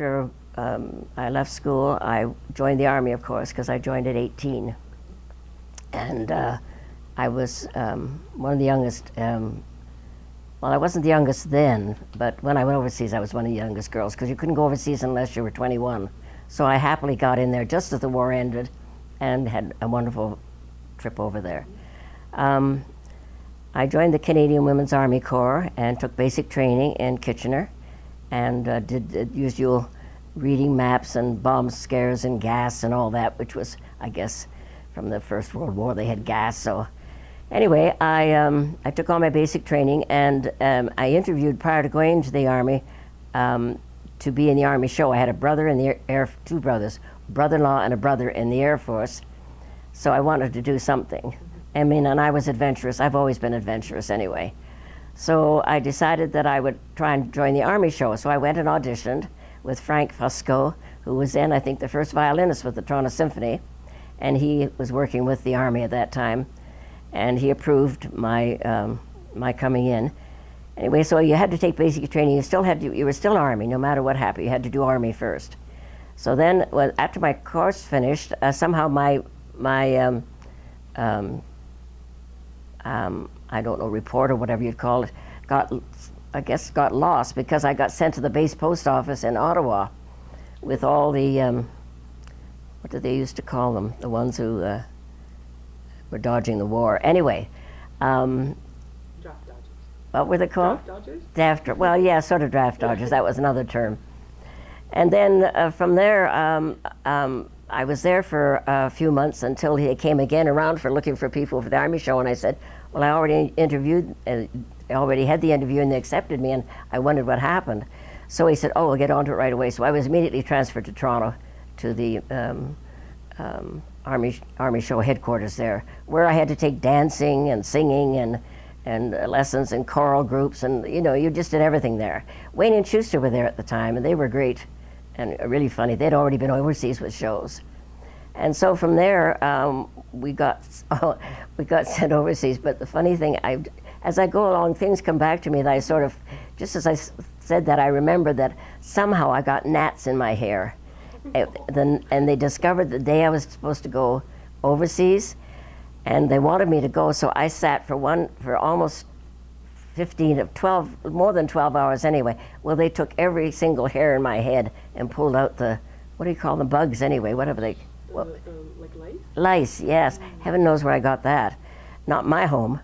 after I left school, I joined the Army, of course, because I joined at 18. And I was one of the youngest. Well, I wasn't the youngest then, but when I went overseas, I was one of the youngest girls, because you couldn't go overseas unless you were 21. So I happily got in there just as the war ended and had a wonderful trip over there. I joined the Canadian Women's Army Corps and took basic training in Kitchener, and did the usual reading maps and bomb scares and gas and all that, which was, I guess, from the First World War. They had gas. So anyway, I took all my basic training, and I interviewed prior to going into the Army to be in the Army show. I had a brother in the two brothers, brother-in-law and a brother in the Air Force. So I wanted to do something. I mean, and I was adventurous. I've always been adventurous anyway. So I decided that I would try and join the Army show. So I went and auditioned with Frank Fusco, who was then, I think, the first violinist with the Toronto Symphony. And he was working with the Army at that time. And he approved my, my coming in. Anyway, so you had to take basic training. You were still Army, no matter what happened. You had to do Army first. So then, well, after my course finished, somehow my I don't know, report or whatever you'd call it, got lost, because I got sent to the base post office in Ottawa with all the, what did they used to call them? The ones who were dodging the war. Anyway. Draft dodgers. What were they called? Draft dodgers? Well, yeah, sort of draft dodgers. That was another term. And then from there, I was there for a few months until he came again around for looking for people for the Army show, and I said, well, I already interviewed, I already had the interview, and they accepted me, and I wondered what happened. So he said, oh, we'll get onto it right away. So I was immediately transferred to Toronto, to the Army show headquarters there, where I had to take dancing and singing and lessons in choral groups, and you just did everything there. Wayne and Schuster were there at the time, and they were great and really funny. They'd already been overseas with shows. And so from there, we got sent overseas. But the funny thing, as I go along, things come back to me that I sort of, just as I said that, I remember that somehow I got gnats in my hair. And they discovered the day I was supposed to go overseas, and they wanted me to go, so I sat for almost 12, more than 12 hours anyway. Well, they took every single hair in my head and pulled out the, what do you call them, bugs anyway, whatever they, like lice? Lice, yes. Heaven knows where I got that. Not my home.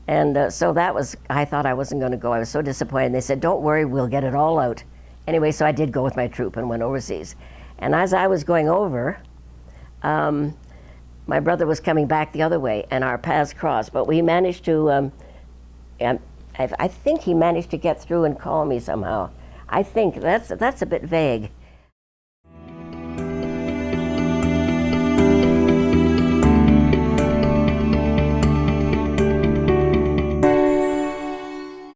And so that was, I thought I wasn't going to go. I was so disappointed. They said, don't worry, we'll get it all out. Anyway, so I did go with my troop and went overseas. And as I was going over, my brother was coming back the other way, and our paths crossed. But we managed to, I think he managed to get through and call me somehow. I think that's a bit vague.